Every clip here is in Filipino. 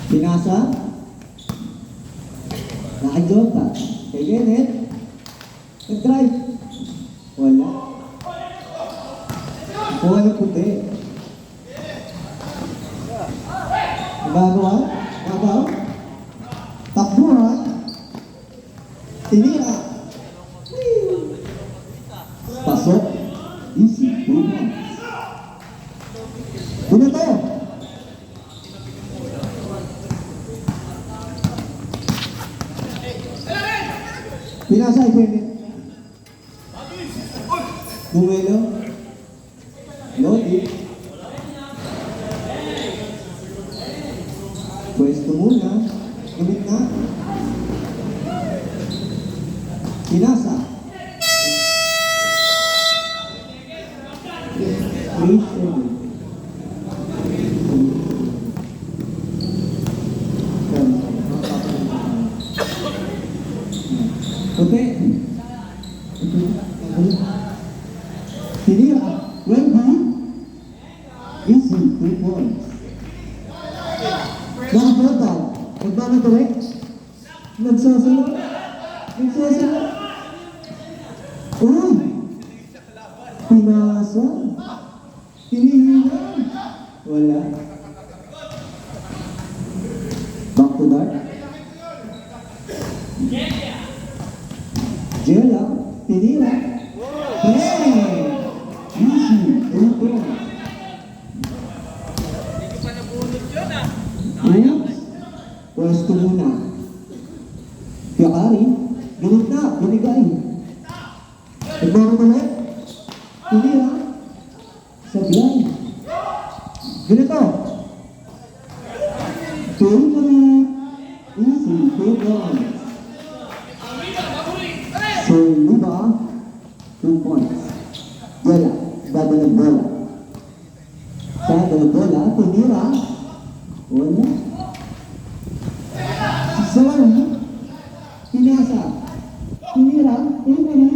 Pinasa. Nakajota. Kay Kenneth. Nag-drive. Wala. Kuha ng puti. Nagagawa. Nagaw. Takbuhan. Tinira. Pasok. Easy. Buhan. Binato. Pinasa ay pwede. Bumelo. Lodi. Pwesto muna. Gamit na. Pinasa. Okay. Tinira. Wendy. Easy. 2 points. Nakapunta. Nagbago direct. Nagsasalat. Nagsasalat. Uy! Pinasa. Tinihila. Wala. Back to dark. Jella. Tinira. Hey! Easy. 2 points. Pwesto muna. Yakari. Ginit na. Ginigay. Nagbago ulit. Tinira. Sablay. Ganito. 2 minutes. Easy. 2 points. So, Liba. 2 points. Jella. Dado ng bola. Dado ng bola. Tinira. Wala. Sorry. Pinasa. Tinira. Tinira.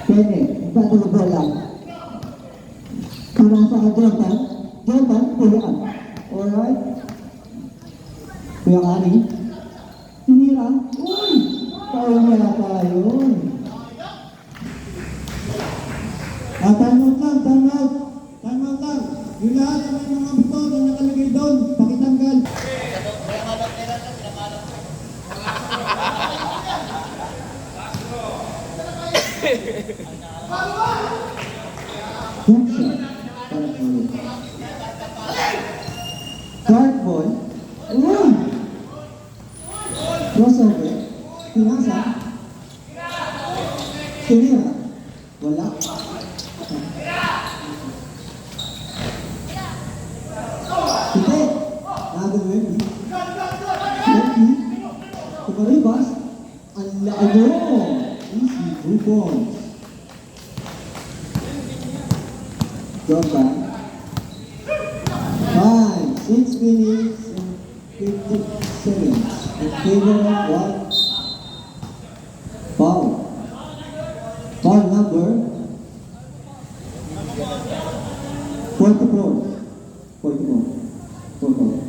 Pwede. Dado ng bola. Pinasa ka Jordan. Jordan. Tuyaan. Alright. Tuyaan ni. Tinira. Uy! Paul niya tayo. Time out lang, time out. Time out lang. Yung lahat na may mga buto na nakalagay doon, pakitanggal. Hook shot. Para ulit. Guard ball. Uy! Crossover. Pinasa. Tinira. Wala. Hindi. Nagawin. Wendy. Tumaribas. Ang laayo. Easy. 2 points. Jordan. 5, 6 minutes and 50 seconds. In favor of what? Foul. Foul number 44. 44. 44.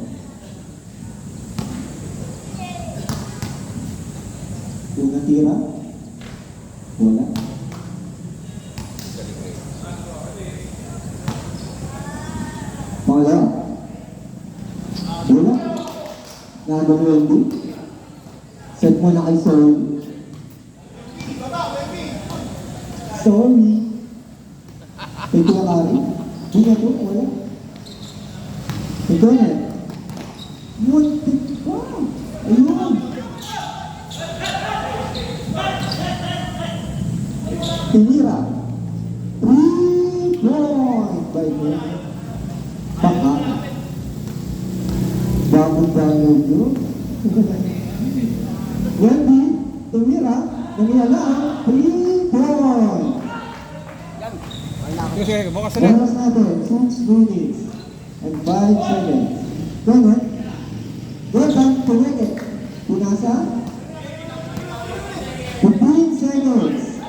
Unang tira. Wala. Wala. Wala. Nagawin Wendy. Set mo na kay Sorry. Sorry. Kay Tuyakari. Hindi na to. Wala. Ito na. Muntik ka. Ayun. Tinira. 3 points by me. Paka. Bago-bago yun. Wendy, tumira, nangyala, 3 points. Sige, bukas na. Oras natin, 6 minutes and 5 seconds. Ganyan. Jordan, tumigit. Punasa. 15 seconds.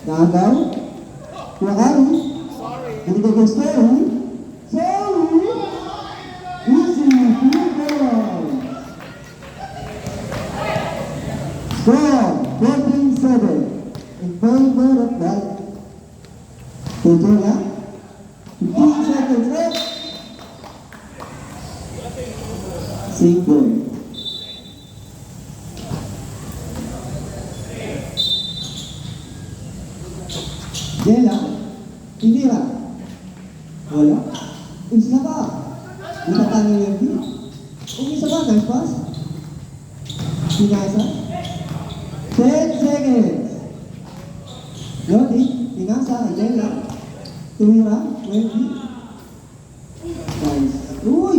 Nagaw. Kuwakari. Hindi ko gusto. Sorry. Score 14-7 in favor of right. Tutor lang. 15 seconds left. Save ball. Jella, Indira. Wala. Isa ba? Itatangin yung view. Isa ba? Nice pass. Pinasa. 10 seconds. Lodi, pinasa. Jella. Tumira. 20. Nice. Uy!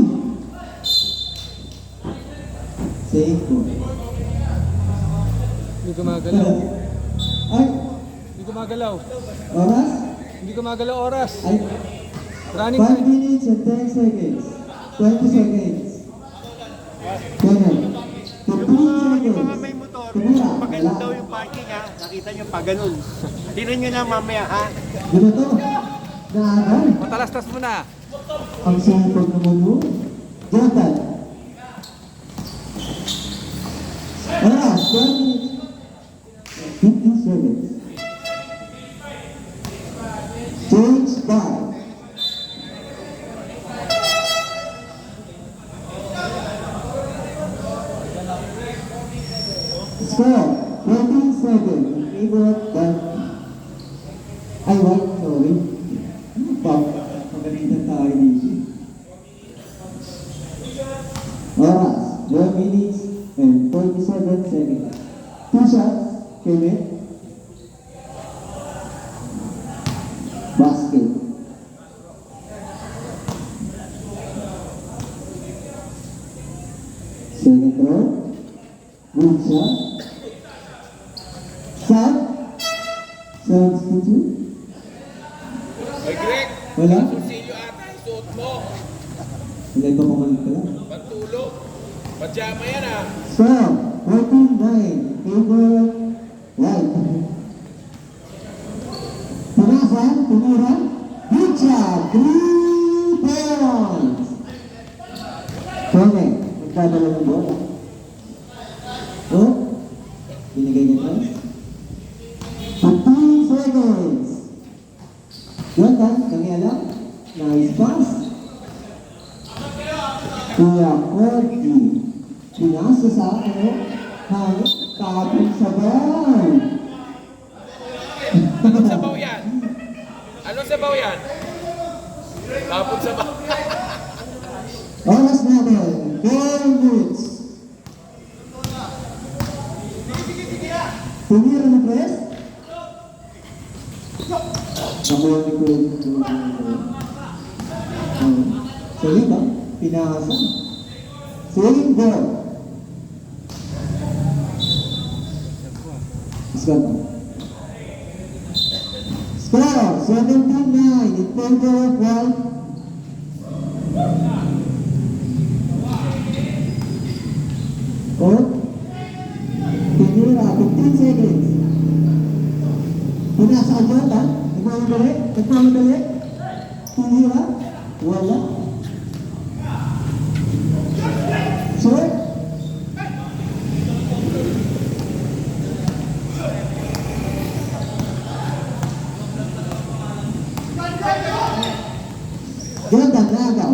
Save ball. Hindi gumagalaw. Ay, Hindi gumagalaw. oras? Hindi gumagalaw oras. Ay, Running 5 time. minutes and 10 seconds. 20 seconds. Ganun. 15 seconds. Yung mga may motor, Tumira. pag ganun daw yung parking ha, nakita nyo pa ganun. Tingnan nyo na mamaya ha. Gano to? Naagal. Matalastas mo na. Ang sipag naman mo. Jonathan. Oras, 12 minutes. 15 seconds. Change by. Score 14-7 in favor of Dalton. Ay, white, sorry. Pagalitan tayo dito. Oras, 12 minutes and 47 seconds. 2 shots, Kevin. Basket. Second throw. Good shot. Shot. Substitute. Ay, Greg, Wala? silyo ata yung suot mo. Wala ba kumalik ka lang? Pantulog. Pajama yan ah. Score 14-9 favor right. Punasan, tumira. Good job. 3 points. Kone, magdadala ng bola. Oh, binigay niya pa. 15 seconds. Jonathan, nangyala. Nice pass. Kuya Cordy. Pinasa sa ano? Hangin. Tapos sabay. Anong sabaw yan? Anong sabaw yan? Tapos sabaw. Oras natin. 4 minutes. Tumira na press. Nakuha ni Kuya. So yun ba? Pinasa. Same ball. Score. Score 17-9 in favor of white. Court. Tumira, 15 seconds. Pinasa ang Jonathan. Nagmamadali. Nagmamadali. Tumira. Wala. Short. Jonathan, nagaw.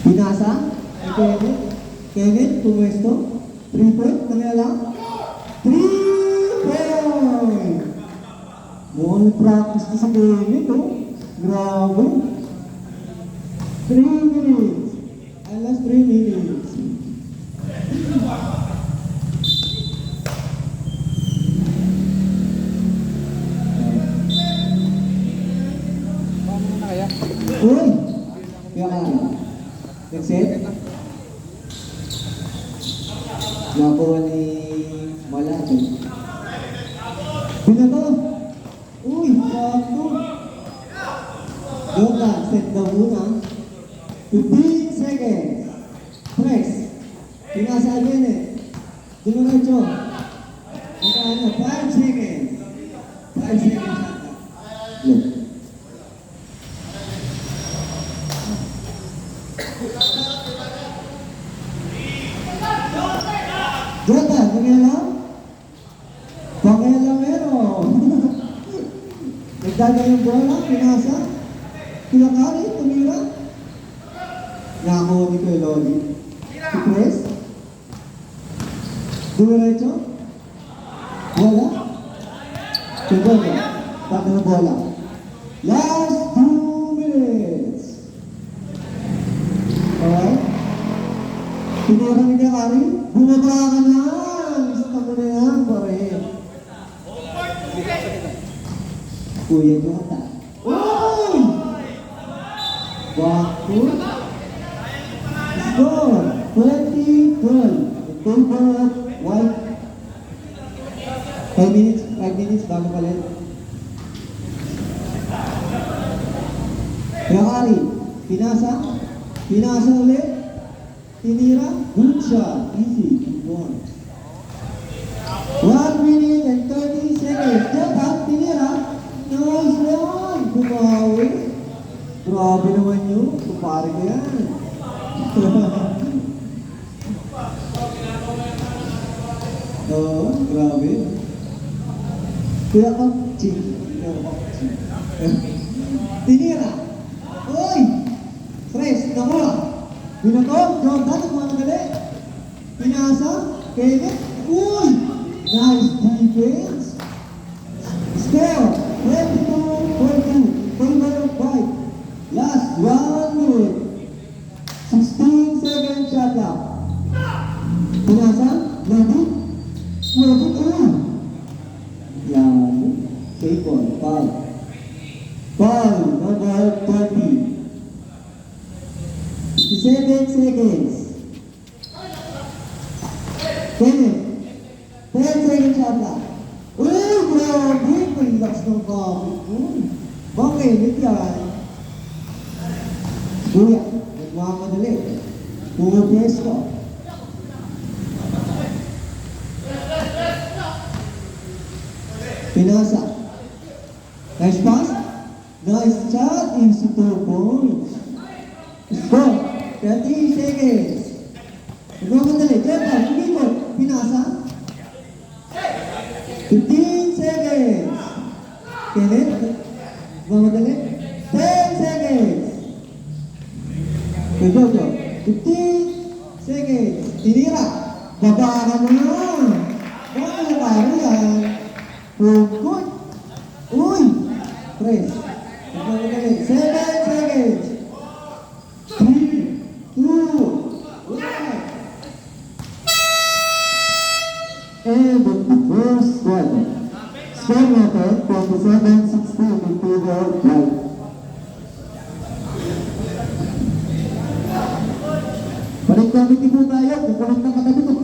Pinasa. Ay Kevin. Kevin, pumuesto. 3 point. Nangyala. 3 point. Mukhang practice na sa Kevin, oh. Grabe. 3 minutes. Ang last 3 minutes. Paano mo na kaya? Uy! Kaya ka lang. Nag-set? Nakuha ni Malaki. Binato! Uy! Sakto! Yoga, set daw muna. 15 seconds. Press. Pinasa again eh. Dimuradyo. Magkano? 5 seconds. 5 seconds ata. Look. Pinasa. Pinakari, tumira. Nakakuha ni Kuya Lodi. Si Chris. Dumiretso. Bola. Segundo. Tatang bola. Last 2 minutes. Alright. Tinira ni Kakari. Bumaba ka na. Gusto mo na yan, pare. Kuya Jota. Uy! Bakit? Score 20-12 in favor of White. 5 minutes bago palit. Kakari, pinasa ulit, tinira, good shot, easy, 2 points. 1 minute and 30 seconds, Jota, tinira, nice one, bumawi. Grabe naman yun, kupari ko yan. Oo, grabe. Kaya ka, tinira. Uy! Fresh, nakuha. Binato, Jordan, nagmamadali. Pinasa, Kenneth. Uy! Nice defense. Score, 22-14. Favor of White. Last 1 minute. 16 seconds shot clock. Pinasa, Lodi. Lodi, yan. Safe ball, foul. Foul, number 20. 57 seconds. Kenneth, 10 seconds shot clock. Uy, grabe! Relax ng kapit mo. Bakit yan? Kuya, nagmamadali. Pumapres ko. Pinasa. Nice pass. Nice shot. Easy 2 points. Score. 30 seconds. Nagmamadali. Jetta, umikot. Pinasa. 15 seconds. Kenneth. Nagmamadali. 10 seconds. Jojo. 15 seconds. Tinira. Baba ka mo yun. Bakit nakaro yan? Good. Uy! Press. Nagmamadali. 7 seconds. 3, 2, 1. And the first quarter. Score natin, 27-16 in favor of White. Balik committee po tayo, kukulit ng katabi ko.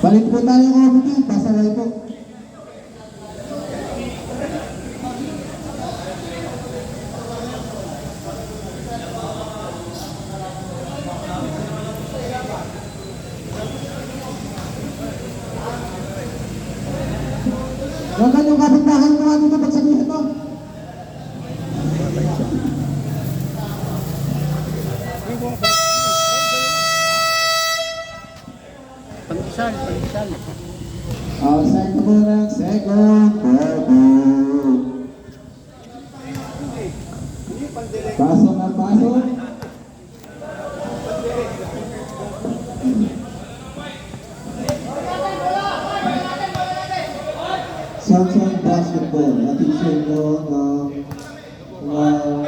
Balik po tayo committee, pasaway po. Huwag yung kapit-bahay mo dito pagsabihin mo. Pag-isal. Outside po ng second quarter. Pasok na pasok. Samsung Basketball. Natin siya ng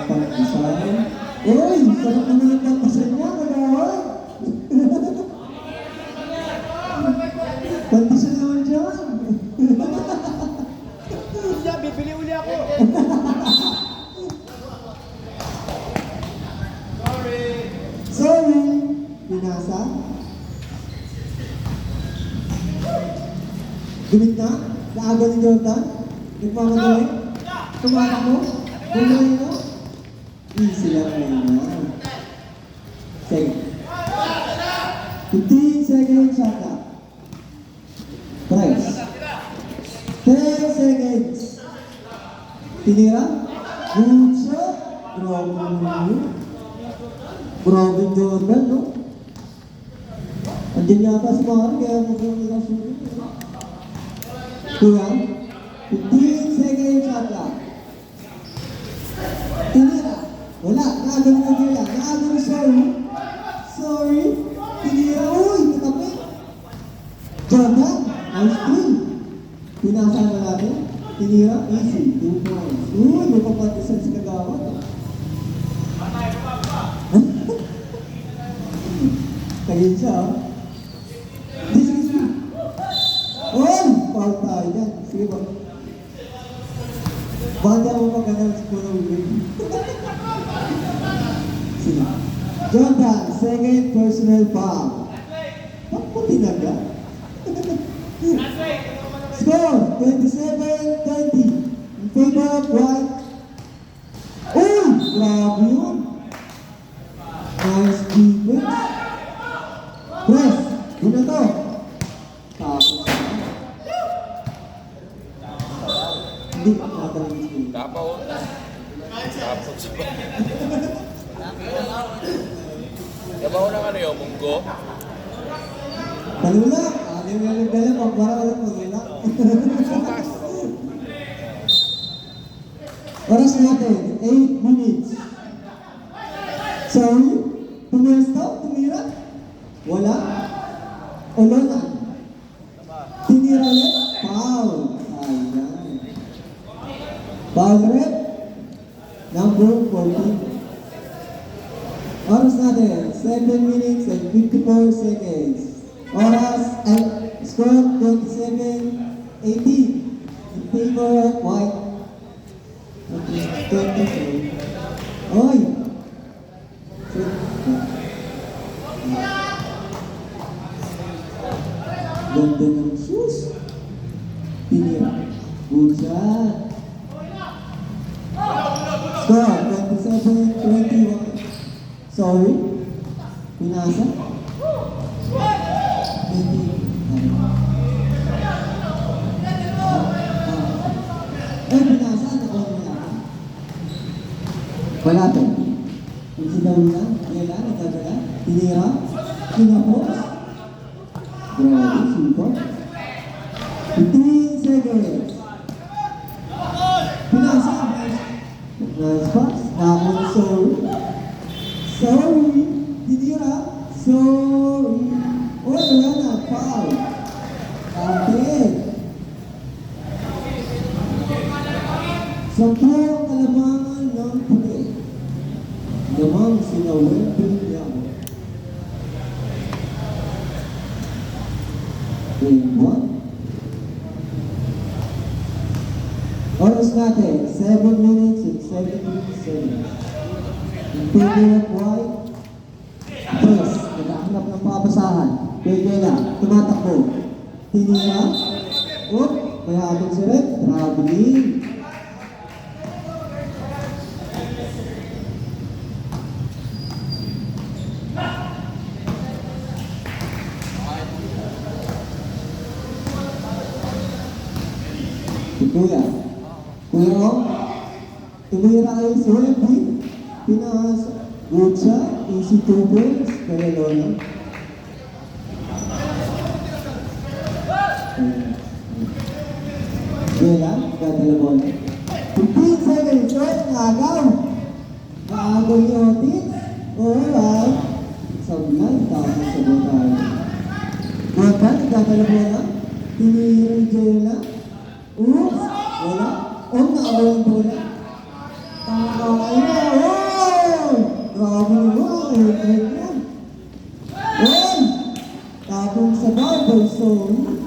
pang-design. Uy! Sarap naman ang pang-design niya, kagawad! Pang-design naman dyan! Siya, bibili uli ako. Sorry! Pinasa. Gumit na? Naaga ni Jordan? Nagmamadali? Tumatak mo? Bumili mo? Easy lang ngayon. Second. 15 seconds shot clock. Press. 10 seconds. Tinira? Good shot. Grabe Jordan, no? Andiyan yata si Mari, kaya mukhang nakasulit. Kuya, 15 seconds shot clock. Tinira. Wala, naagam na nila. Naagam, sorry. Sorry. Tinira, uy, katabi. Jordan, nice team. Pinasa na natin. Tinira, easy, 2 points. Uy, may papatisan si Kagawad. Kagin siya, oh. This is me. Oh, foul tayo dyan. Sige ba? Banda mo magkakaroon sa puno ulit. Sige. Jordan, second personal foul. Paputi na ka? Score, 27-20. In favor of White. Oh, grabe yun. Nice defense. Press, yun na to. Tapos na. Hindi pa nakatalang ito. Tapaw. Tapos sa ba? Tapaw ng ano yun, munggo? Talula, ano yung nalagdala pag para walang magula. Oras natin, 8 minutes. Sorry, tumesta, tumira. Wala. Olola. Tinira ulit. Foul. Ayan. Foul red. Number 14. Oras natin, 7 minutes and 54 seconds. Oras, score 27-18. In favor of White. 24. Oy! Ganda ng shoes. Tinira. Good shot. Score, 27-21. Sorry. Pinasa. 20. Pinasa. Ano mo yan? Wala to. Kung sinaw lang, kailan, nagkagala. Tinira. Pinapos. Grabe, super. 15 seconds. Pinasa. Nice pass. Nakon, sorry. Sorry. Tinira. Sorry. Uy, wala na. Foul. Kapit. Sa buong kalamangan ng puti. Namang sinawin piniyang. Game 1. Oras natin, 7 minutes and 17 seconds. In favor of White. First, naghahanap ng papasahan. Pwede na, tumatakbo. Tinira. Oop, may hatong si Red. Traveling. Kuya. Kuya ko, tumira kayo sa Wendy. Pinasa. Good shot. Easy 2 points. Kaya Lola. Kaya lang, dadala bola. 15 seconds. Short, nagaw. Nagaw ni Otis. Alright. Sablay, tapos sa botay. Bota, dadala bola. Tinira ni Jela. Oops! Wala. Nakabaw yung bola. Ay na! Oh! Grabe naman. Ayan. Oh! Tapong sa barbell zone.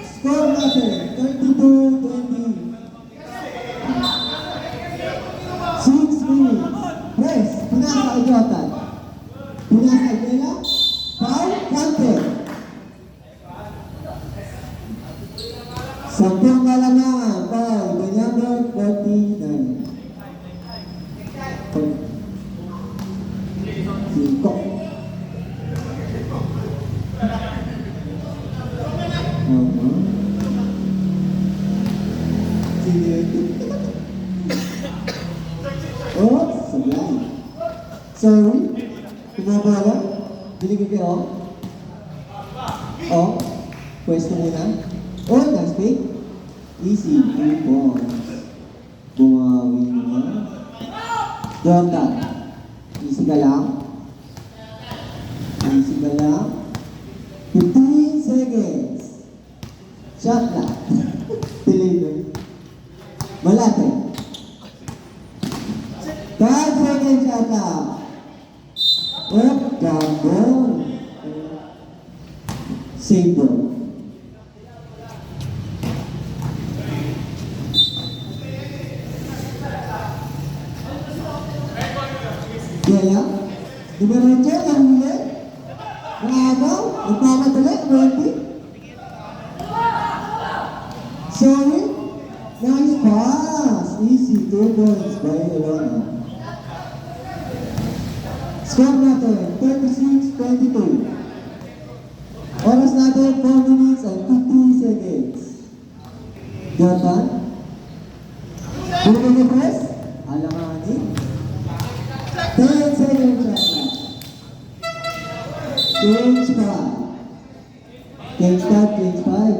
Score natin. 32-20. 6 minutes. Press. Pinasa kay Jotan. Pinasa kay Bella. Foul. Counter. Sampung kalamangan, foul, number 49. Singkok. Sini itu. Oh, sebelah. Sorry. Tumabala. Binigay kayo. Oh. Pwesto muna. Oh, nice pick. Easy. 2 points. Bumawi na. Drop that. Easy ka lang. Easy ka lang. 15 seconds. Shot lang. Deliver. Malate. 5 seconds shot lang. Up, down, down. Save ball. Kaya, dumiretso ang huli. Nakagaw, nagmamadali, ready. Sorry. Nice pass. Easy, 2 points by Elona. Score natin, 36-22. Oras natin, 4 minutes and 50 seconds. Jordan. Bulong yung press. Alanganin. 10 seconds shot. Change 5. Change 5, change 5.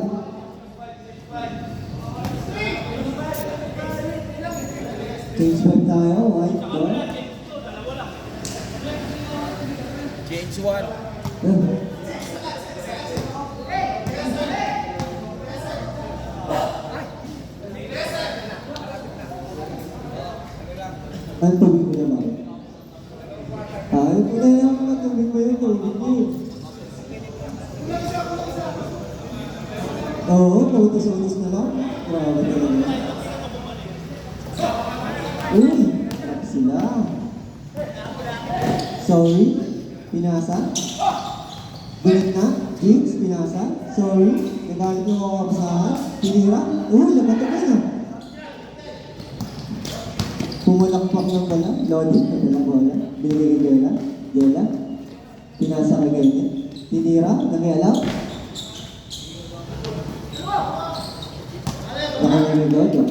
Change 5 tayo, white ball. Change 1. Ang tubig mo naman. Ay, pula lang ang tubig mo yung tubig mo. Oo, pautos-utos na lang. Grabe ka naman. Uy, trap sila. Sorry, pinasa. Bulit na, Jinx, pinasa. Sorry, nagalit yung mga kapasahan. Pinira. Uy, labat ka na. Pumalakpak ng bala, loading na bala bola, binigay kay Jela, Jela, pinasa kay ganyan, tinira, nangyalaw, nakangin Dodo,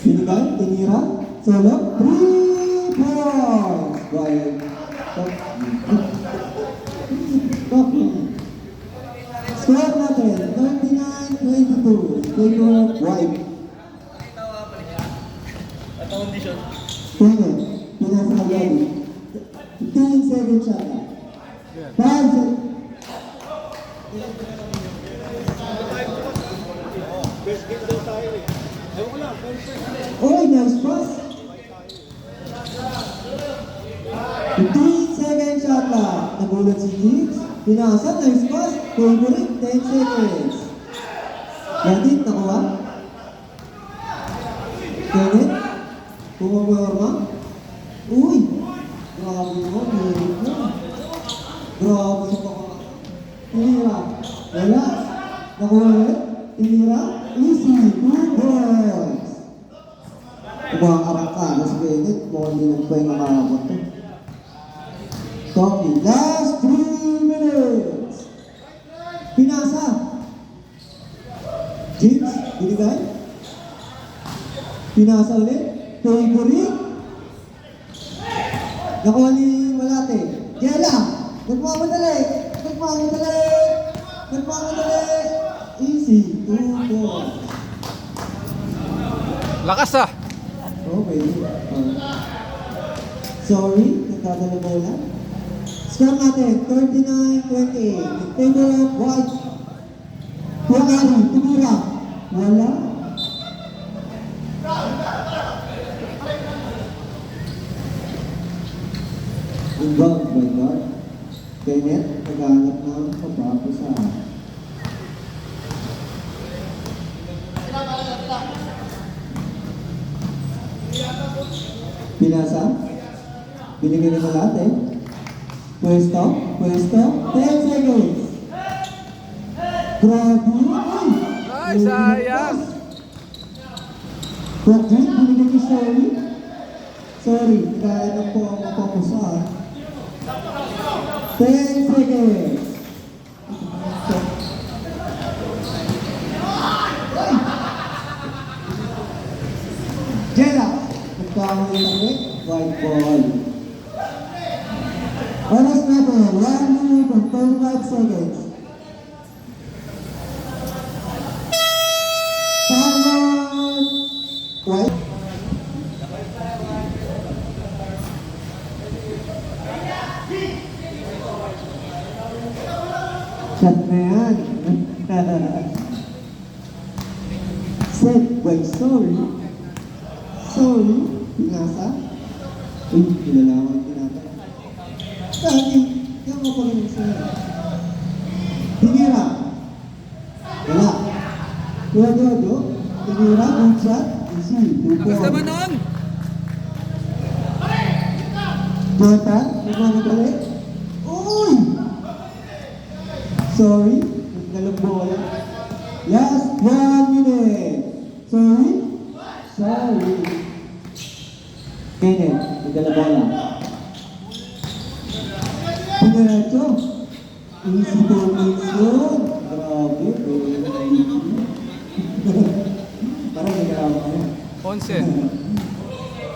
binigay, tinira, solo, 3 points, Brian, score natin, 39-22, score white. Kaya, pinasa agad. 15 seconds shot. 5 seconds. Oh, nice pass. 15 seconds shot lang. Nagulat si Jinx. Pinasa, nice pass. Favorite, 10 seconds. Landit, nakuha. Kenneth. Pumawarma? Uy! Grabe mo, hilig mo. Grabe sa mga... Tinira. Wala. Nakuha ulit. Tinira. Easy. 2 points. Kumakarang ka. Mas Bennett. Mukhang hindi nagpahinga kakabot to. Copy. Last 3 minutes. Pinasa. Jinx. Binigay. Pinasa ulit. Favorite. Nakuha ni Malate. Jela. Nagmamadali. Nagmamadali. Nagmamadali. Easy. 2 points. Lakas ah! Okay. Sorry. Nagkadala bola. Score natin. 39-28. In favor of white. Tuwagari. Tumira. Wala. Involved by God. Kenneth, naghanap ng pababasahan. Pinasa. Binigay ni Malate. Pwesto. Pwesto. 10 seconds. Grabe. Ay, sayang! Grabe. Binigay ni Sorry. Sorry. Kaya na po ang pababasahan. 10 seconds. Jela. Nagkamali lang eh. white ball. Oras natin, 1 minute and 35 seconds. Timeout! White. Shot na yan. Set. Wait, sorry. Sorry. Pinasa. Uy, kilalaman pinasa. Dati, yan mo pa rin sa'yo. Tinira. Wala. Tuwa-tuwa-do. Tinira, good shot. Easy. 2 Lakas points. naman nun! Jota, nagmamit ulit. Uy! Sorry, nagdalang bola. Last 1 minute. Sorry? Sorry. Kenneth, nagdalang bola. Pinaretso. Easy 2 minutes yun. Grabe. Parang nagkarawa ka yun. 11.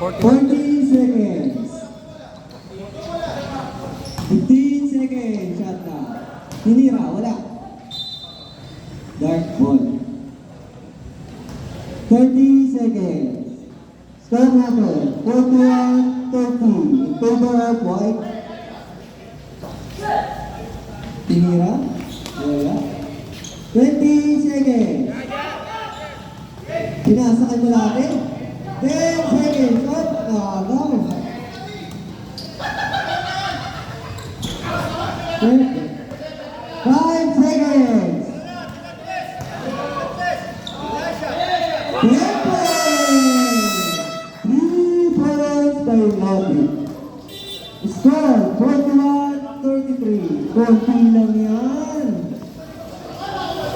40. 40 seconds. 15 seconds. Shot na. Hinira. Wala. Dark ball. 30 seconds. Score natin. 41-30. In favor of white. Hinira. Wala. 20 seconds. Pinasakay mo natin. 10 seconds. Shot. Nakagaw. 5 seconds. Tiempo! 3 points by Lobby. Score, 41-33. Konti lang yan.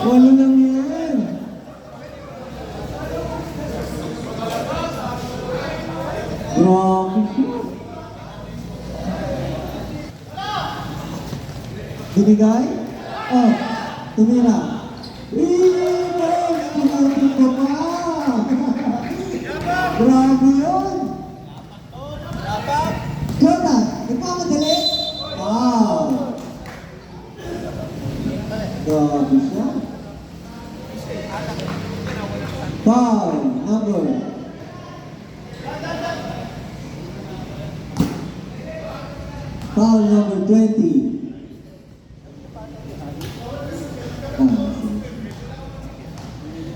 Walo lang yan. Grabe siya. Binigay? Oh, tumira. Yes! Tumating ko pa! Grabe yun! Jordan, nagmamadali? Wow! Grabe siya. Foul, number. Foul number 20.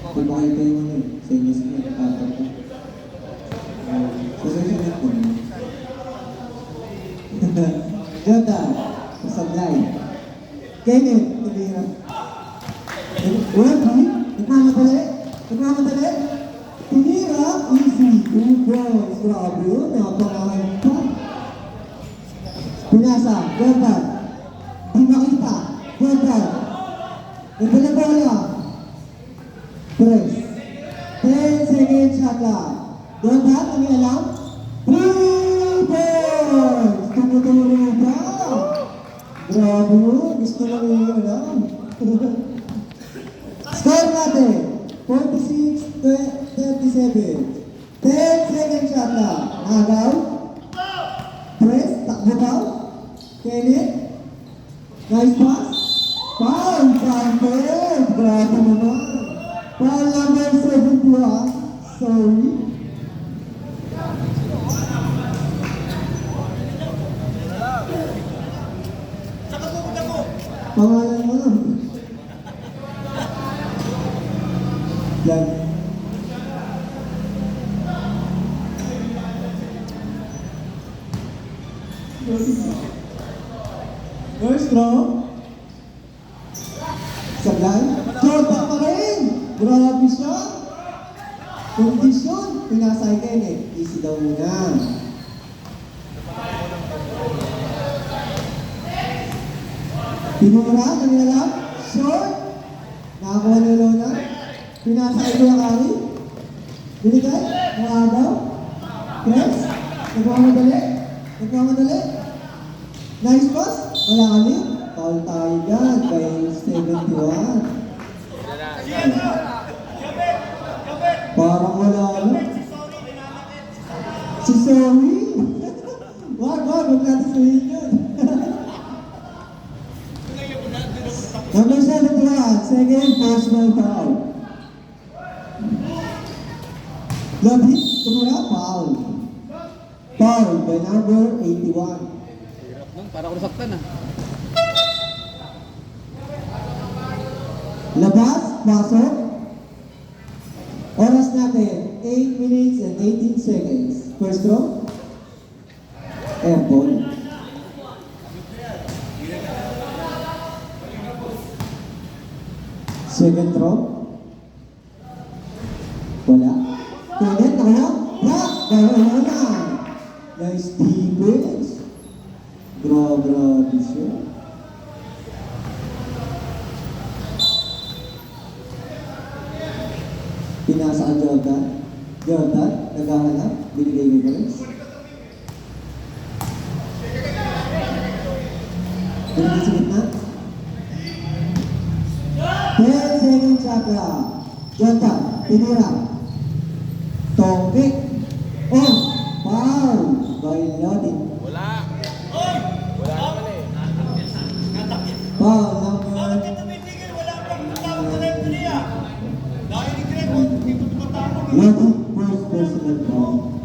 Kung bakit kayo mo yun, sa inyo sa nagkakataon ko. Susunod ko. Jota, sasablay. Kenneth, tumira. Wendy, nagmamadali. Nagmamadali. Tumira, easy. 2 points. Grabe yun, napakahan pa. Pinasa, Jota. Di makita. Jota. Nagdala bola. Press. 10 seconds shot lang. Doon ba? Kami alam? 3 points! Tumuturo pa! Grabe mo. Gusto lang yung alam. Score natin. 46-37. 10 seconds shot lang. Nagaw. Press. Takbo daw. Kenneth. Nice pass. Foul! Foul! Grabe naman. Foul number 71. Sorry. Pangalan mo lang. Yan. First throw. Sablay. Jordan pa rin. Grabe siya. Kondisyon. Pinasay kayo eh. Easy daw muna. Pinura. Nangyalap. Short. Nakakuha ni Lona. Pinasay ko ang kari. Binigay. Nakagaw. Press. Nagmamadali. Nagmamadali. Nice pass. Wala kami. Foul tayo dyan. Kaya 71. Parang wala na. Si Zoe! Wag, huwag natin sabihin yun. Number 71, second personal foul. Love hit, tumura, foul. Foul by number 81. Nun, para ko nasaktan ah. Labas, pasok. Oras natin, 8 minutes and 18 seconds. First throw. Airball. Second throw. Wala. Kulit, nakaya. Block! Dahil na. Nice defense. Grabe siya. Pinasa ang Jordan. Jordan, naghahanap. Binigay mo ba rin? Binigay sa gitna. 10 seconds shot clock. Jordan, tinira. Tongke. Oh, foul. By Lodi. Wala. Wala naman eh. Foul number... Lodi, first personal foul.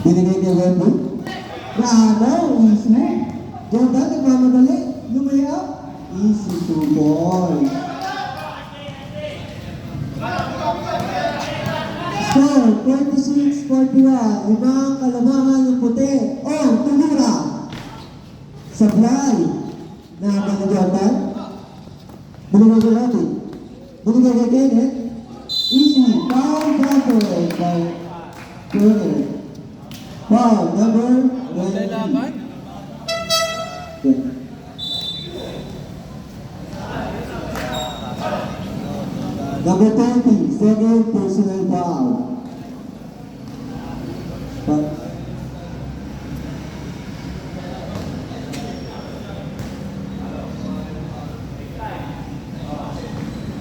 Binigay kay Wemby. Bravo, easy. Jordan, nagmamadali. Lumaya. Easy 2 points. Score, 46-41. Limang kalamangan ng puti. Oh, tumira. Supply. Nakakal na Jordan. Binigay kay Lodi. Binigay kay Kenneth. Easy. Foul counter by Kenneth. Foul number Wala 20. laban. Yeah. Number 20, second personal foul. But,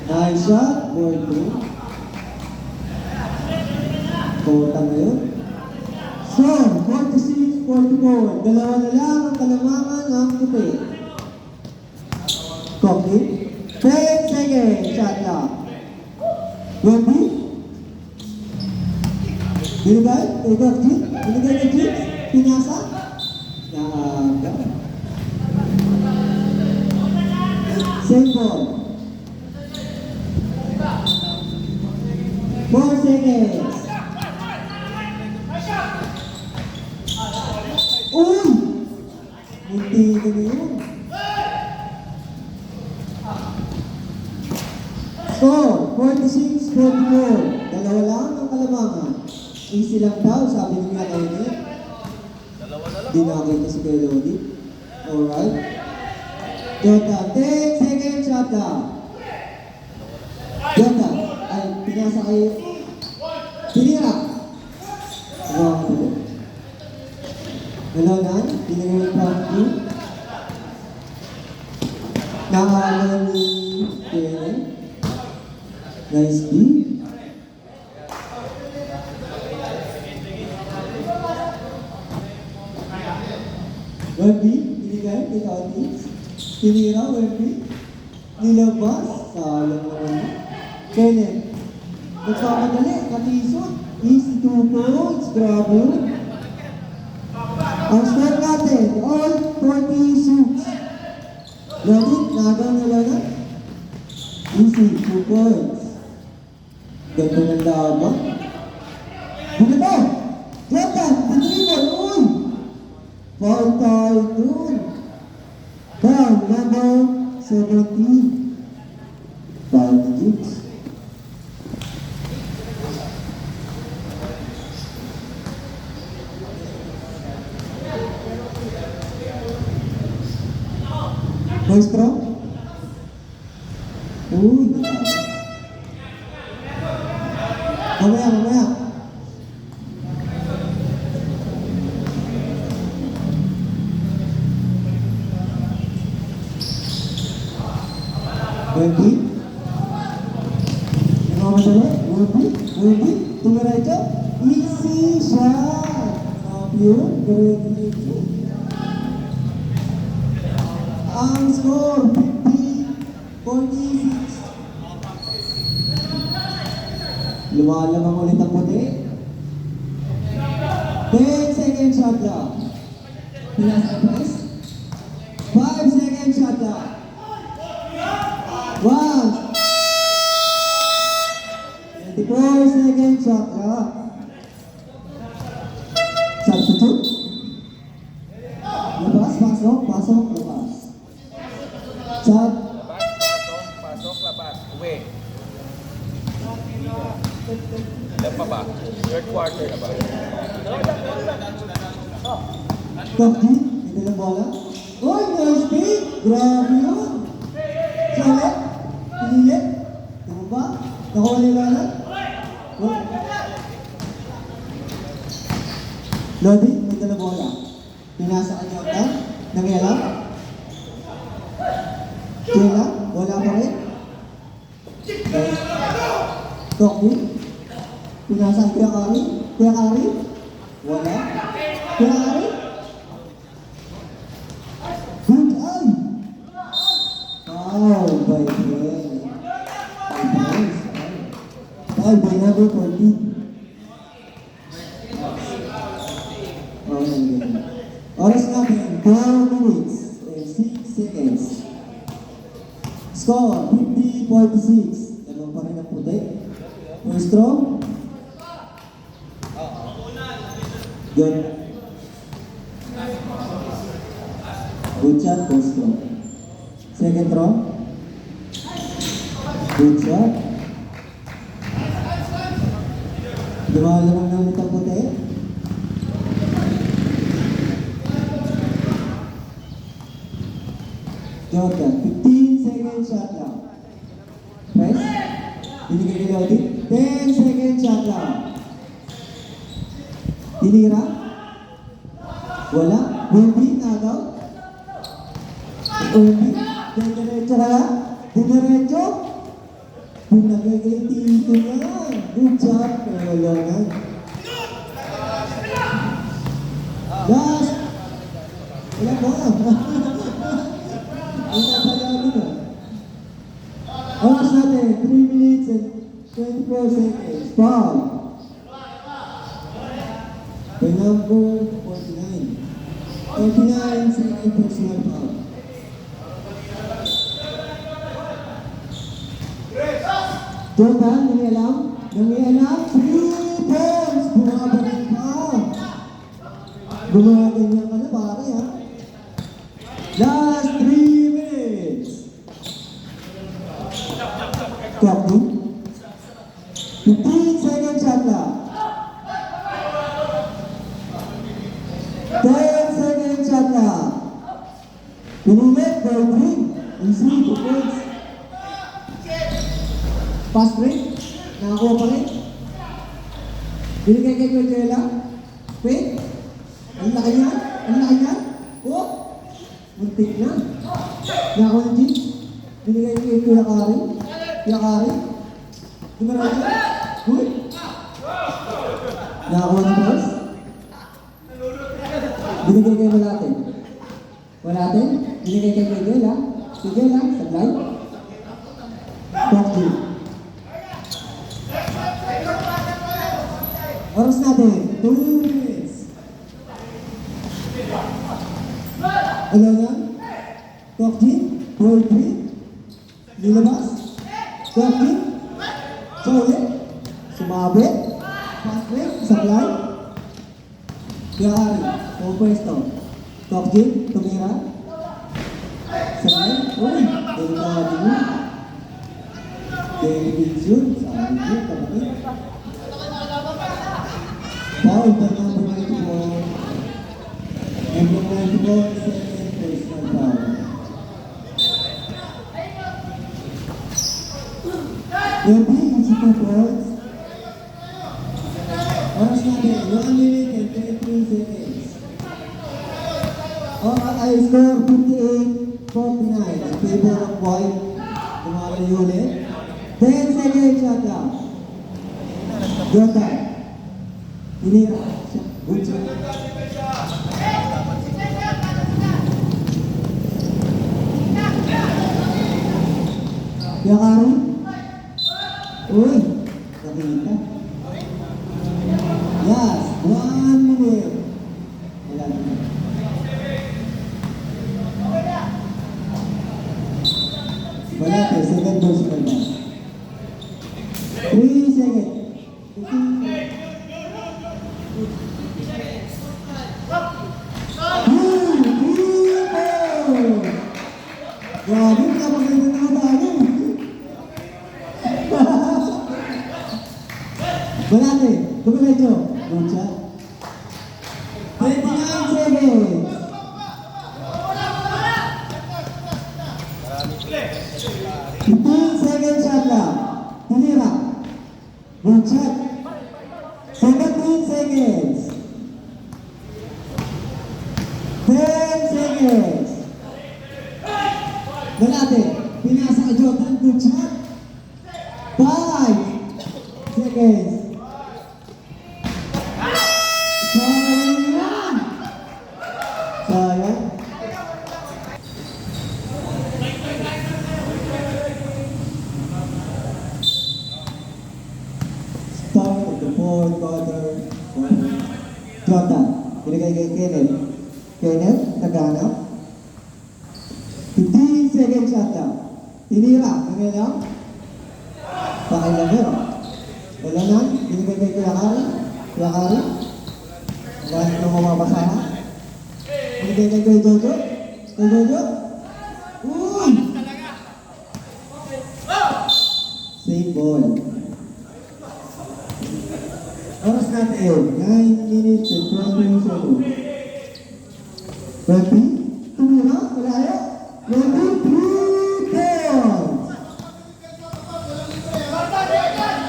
nice shot, for 2. Kota na yun. So, 46-44. Dalawa na lang ang kalamangan ng puti. Copy. 10 seconds. Shot clock. Wemby. Binigay. Ikot Jim. Binigay kay Jim. Pinasa. Naaga. Same ball. 4 seconds. Uy! Munti na yun. Score, 46-44. Dalawa lang ang kalamangan. Easy lang daw, sabi ni Kuya Tony. Di nakita si Kuya Lodi. Alright. Jordan, 10 seconds shot down. Jordan, ay, pinasa kayo. Pinira. Wrong to do. Hello, Nan. Pinira from you. Nakaalam ni Kuya. Nice D. Wemby, binigay kay Otis. Tinira, Wemby. Nilabas. Sayang naman. Kenneth. Nagpapadali, katisod. Easy 2 points. Grabe. Ang score natin, all 40 shoots. Ready? Nagaw na lang na? Easy 2 points. Ganda ng laban. Bumito! Jordan! Tinrible! Uy! Foul tayo dun. Foul number 17. Foul ni Jigs. First throw? Uy! Mamaya. Wemby? Nagmamadali? Wemby? Ruby, tumiretso. Easy shot. Grabe yun. Diretso. Ang score, 50-46. Lumalamang ulit ang puti. 10 second shot lang. Pinas ang press. 5 second shot lang. 1. 24 second shot lang. Substitute. Labas, pasok, pasok, labas. Shot. Pasok, labas. Uwi. Ilan pa ba? Third quarter na ba? Top D, ito lang bola. Uy, nice pick! Grabe yun! Salit, pinilit. Tama ba? Nakuha nila na? Lodi, ito lang bola. Pinasa ka Jordan, nangyala. Kila, wala pa rin. Top D, pinasa ang Kuya Kari. Kuya Kari, wala. Kuya Kari, good eye! Foul by Glenn. Foul by number 14. Foul ng Glenn. Oras natin, 4 minutes and 6 seconds. Score, 50-46. Ano pa rin ang puti? First throw. Good. Good shot, first throw. Second throw. Good shot. Lumalamang na ulit ang puti. Jordan, 15 second shot lang. Press. Binigay kay Lodi. 10 second shot lang. Tinira. Wala. Ruby, nagaw. Ruby, diretso ka lang. Diretso. Binagay kay Tito yan. Good job. Pero wala nga. Last. Wala ba? Wala pala na. Oras natin, 3 minutes and 24 seconds. Foul. By number 49. 49 second personal foul. Jordan, nangialam? Nangialam? 3 points! Bumabalik pa! Gumaganyan ka na pare ha? Last 3 minutes! Clock din. 15 second shot lang. 10 second shot lang. Pinulit, by 3. Easy, 2 points. Fast break. Nakakuha pa rin. Binigay kay Kuya Wait. Ang laki niya. Ang laki niya. Oh! Muntik na. Nakakuha ng jeans. Binigay kay Kuya Kari. Kuya Kari. Dumarami. Good. Nakakuha ng cross. Binigay kay Walate. Walate. Binigay kay Gela. Si Gela. Sablay. Top G. Oras natin, 2 minutes. Ano na? Top G, 4-3. Nilabas. Top G. Solid. Sumabit. Fast break. Supply. Kaya pwesto. Top G, tumira. Supply. Uy, delikado mo. Delikado. Saan yun, kapatid. Foul by number 94. Number 94, second personal foul. Ruby, it's 2 points. Oras natin, 1 minute and 23 seconds. I score 58-49 in favor of White. Kumakain ulit. 10 seconds shot lang. Jordan. Tinira. Good shot. Yakari. Uy, nakita. Yes, 1 minute. Wala na. Wala pa, second ball si Kalma. 3 seconds. 15. Grabe, napakaganda na tayo. Balate, dumiretso. Good shot. 29 seconds. 15 seconds shot lang. Tinira. Good shot. 17 seconds. 10 seconds. Balate, pinasa ka Jordan. Good shot. 5 seconds. Sayang yan. Sayang. Start of the fourth quarter. Jordan, binigay kay Kenneth. Kenneth, naghanap. 15 seconds shot lang. Tinira, nangyayang. Pakailan yun. Wala na, binigay kay Kuyakari. Kuyakari. Dahil ito mababasahan. Binigay kay Kuya Jojo. Kuya Jojo. Uy! Same ball. Oras natin yun. 9 minutes and 20 seconds. 20? Tumira? Malayo? 23 points!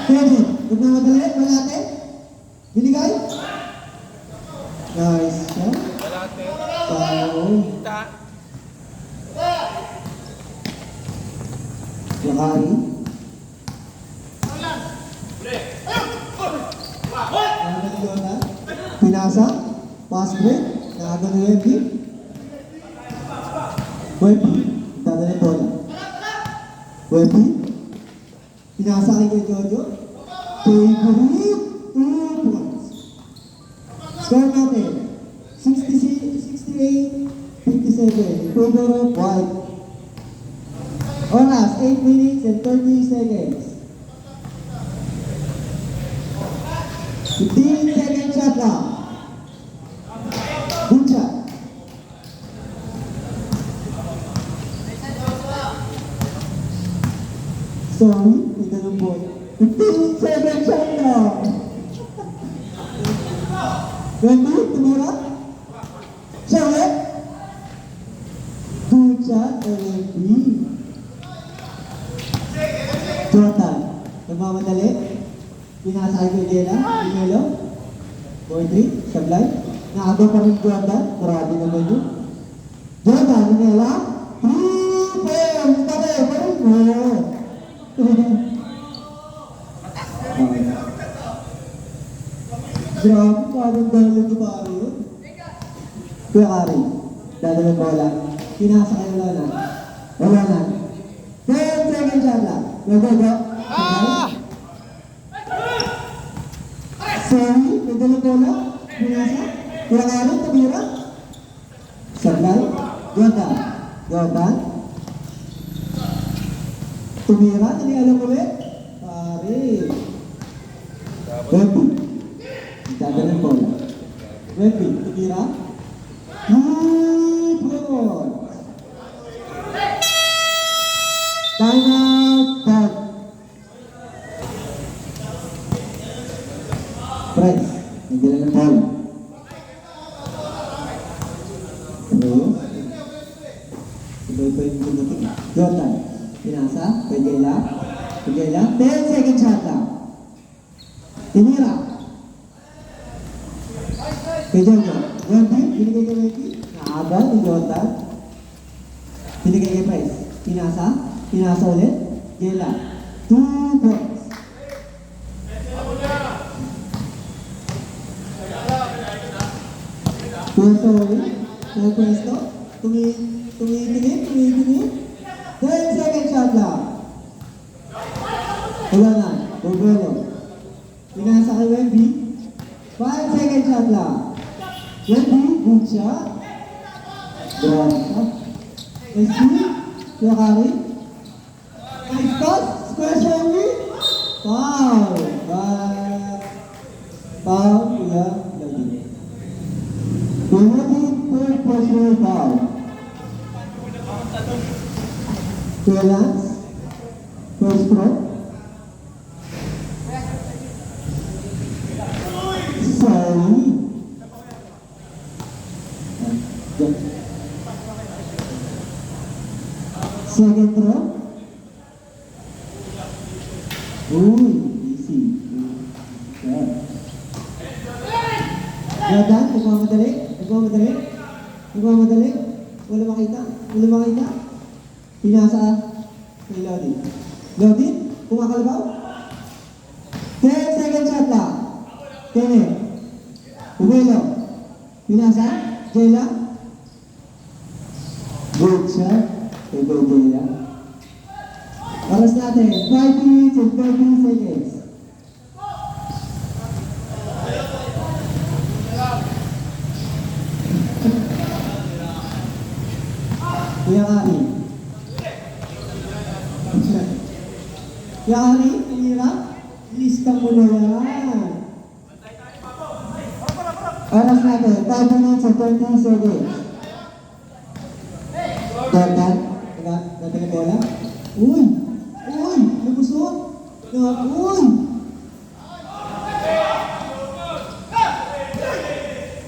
Kevin, nagmamadali? Malate? Binigay? Nice shot. Balate. Foul. Ta. Yakari. Pinasa. Pass break. Nakaga ni Wemby. Wemby. Dadali bola. Wemby. Pinasa kay Jojo. Favorite. 2 points. Score natin. 68, 57. Favor of White. Oras, 8 minutes and 30 seconds. 15 seconds shot lang. Good shot. Sorry, ito ng boy. 15 seconds shot lang. Wendy, tumira. Siya ulit. Good shot, Wendy. Jordan, nagmamadali. Pinasakay ko yung Jela, Melo. Poetry, sablay. Naagaw pa rin Jordan. Grabe naman yun. Jordan, Manila. 3 points. Tabi, parang mo. Grabe, parang dahil ito tayo yun. Kuya Kari, dadalawang bola. Pinasakay wala na. Wala na. 10 seconds shot lang. Go. Sorry, dadalawang bola. Pinasa. Kuya Kari, tumira. Sablay. Jordan. Tumira, alam ulit. Pare. Wemby. Dadalawang bola. Wemby, tumira. Good ball. Time out. Back. Press. Hindi lang ang ball. Sabay pa yung bunutin. Jordan. Pinasa. Pagela. 10 seconds shot lang. Tinira. Kay Jordan. Wendy. Binigay kay Wendy. Naaga ni Jordan. Binigay kay Price. Pinasa ulit. Gela. 2 points. Sorry. Pwesto. Tumitingin. 10 second shot lang. Wala na. Bobelo. Pinasa kay Wemby. 5 second shot lang. Wemby, good shot. Drop shot. SB, Yakari. Nice toss. Square Wemby. Foul. Foul. Kuya. Lagi. Penalty, third personal foul. Kuya Lance. First throw. Sorry. Second throw. Uy, easy. Yeah. Jordan, nagmamadali. Wala makita. Pinasa kay Lodin. Lodin, kumakalabaw. 10 second shot lang. Kene. Ubelo. Pinasa. Jela. Good shot. Kay Jela. Oras natin, 5 minutes and 30 seconds. Kuya Ari. Kuya Ari, tumira. Lista mo na yan. Oras natin, 5 minutes and 30 seconds. Jordan, natin bola. Uy! Nabusot! Uy!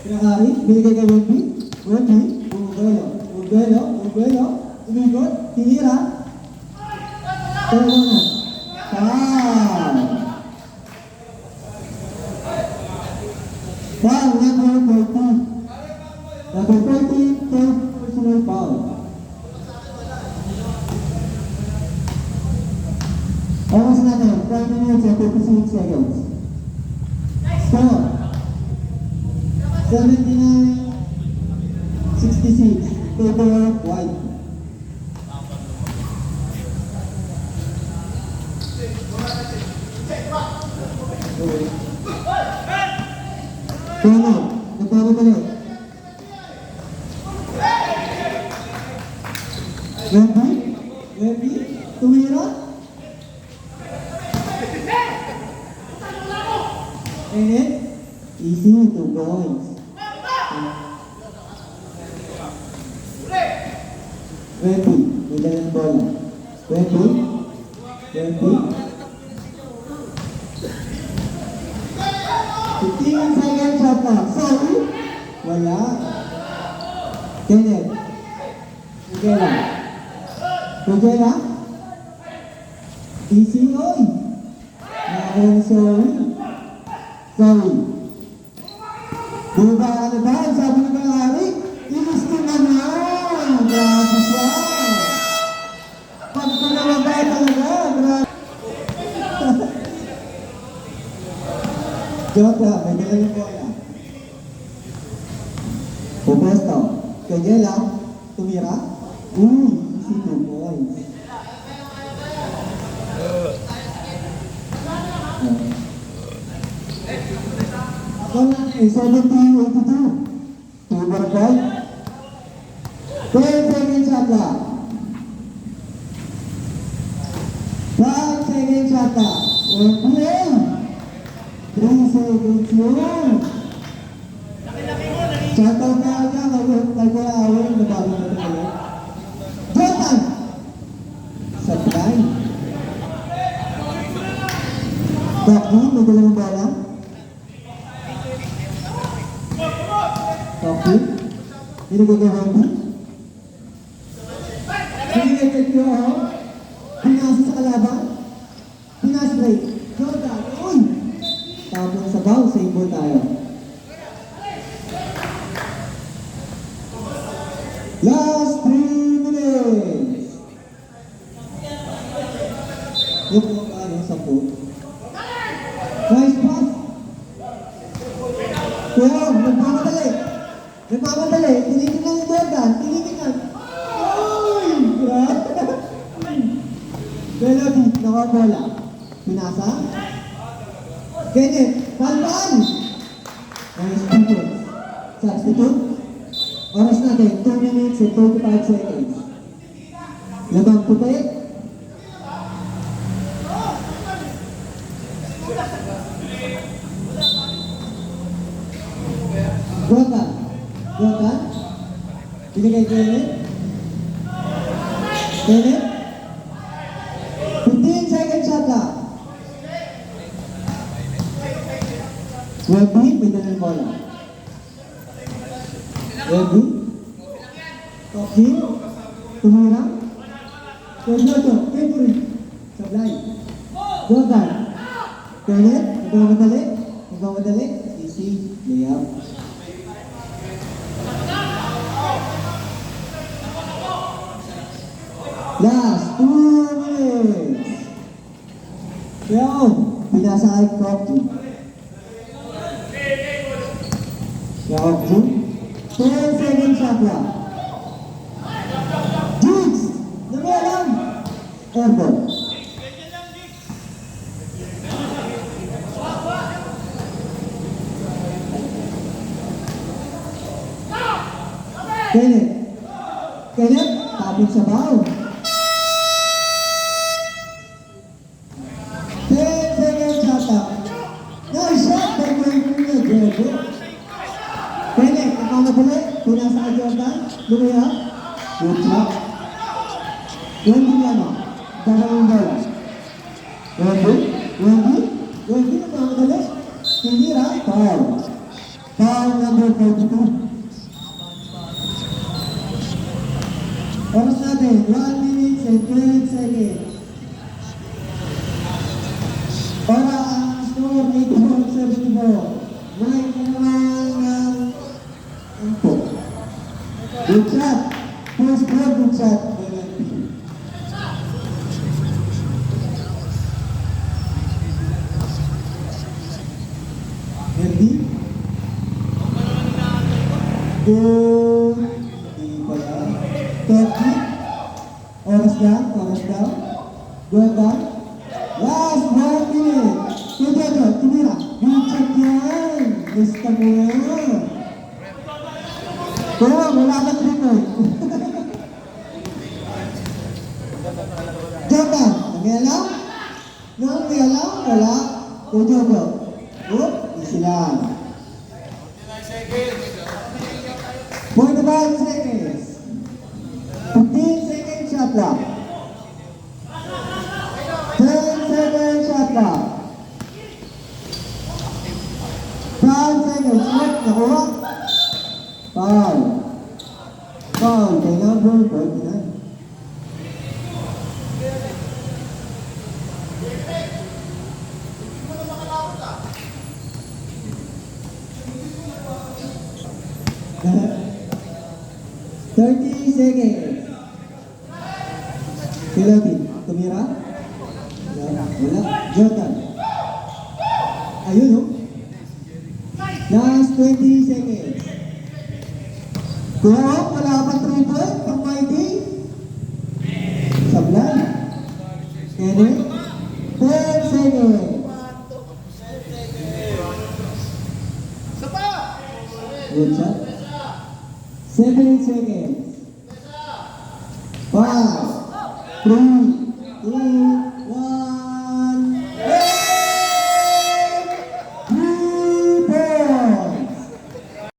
Kuya Ari, binigay kay Wemby. Ubelo. Umikot. Tinira. Tara na. Foul number 14. Number 14, third personal foul. Oras natin, 5 minutes and 56 seconds. Score. 79-66. Favor White. Tono, nagpapabali. Wemby, tumira. And easy, 2 points. Wemby, may dalang bola. Wemby. 15 seconds shot lang. Sorry. Wala. Kenneth. Kujela. Easy, oy. Sorry. Diba ka na ba? Sabi na ba ng hari? Ilis ko na naman. Grabe siya. Pagpagababay talaga. Grabe. Jota, may dala yung bola. Pupesto. Kajela. Tumira. Uy, easy 2 points. Ako na eh, 70-82. Favor White. 10 seconds shot lang. 5 seconds shot lang. Okay. 3 seconds yun. Shot out na agad. Nag-awin. Nabago na ito ulit. Jordan! Supply. Bakit? May dalawang bola. Bakit? Binigay kay Wemby. Binigay kay Kyo. Pinasa sa kalaban. Pinasa break. Jordan. Uy! Tapos sa bow, save ball tayo. Last 3 minutes. Yung sa po. Nice pass. Kaya, nagpamadali. Nagmamadali. Tinitingnan ni Jordan. Tinitingnan. Uy! Grabe. Melody, nakabola. Pinasa. Kenneth, palpaan. Nice defense. Substitute. Oras natin, 2 minutes and 35 seconds. Labang puti. Jordan. Jordan. Binigay Kenneth. Kenneth. 15 seconds shot lang. Webby, may dalang bola. Webby. Toksin. Tumira. Pedro, Pedro. Sablay. Jordan. Kenneth, nagmamadali. Nagmamadali. Easy. Layup. Last 2 minutes. Yo, pinasa kay Cocky. Cocky. 10 seconds shot lang. Jigs! Nagalang! Airball. Kenneth. Kenneth, tapos sa bao. 10 seconds shot lang. Nice shot by Kuya Diego. Kenneth, nakamadali. Pinasa kay Jordan. Lumaya. Good shot. Wendy Lano. Dalawang bola. Wendy, nakamadali. Tinira. Foul. Foul number 42. Oras natin, 1 minute and 12 seconds. Para ang score 84-74. May kailangan ng po. Good shot. First goal, good shot. Ready? Good. Hindi pala. 30. Oras down. Jordan. Last 1 minute. Pedro, tumira. Good shot yan. Basta mo yan. Pero wala ka 3 point. Jordan, nangyalaw? Nangyalaw? Wala. Pedro. Good. Easy lang. 45 seconds. 15 seconds shot lang. 10 seconds shot lang. 5 seconds. Nakuha. Foul. Foul kay number 49. Thirty seconds. Melody, tumira? Wala. Jordan. Ayun, no? Last 20 seconds. Kuha, wala pa 3 point pang Mighty. Sablay. Kenneth. 10 seconds. Good shot. 7 seconds. 5, 3, 2,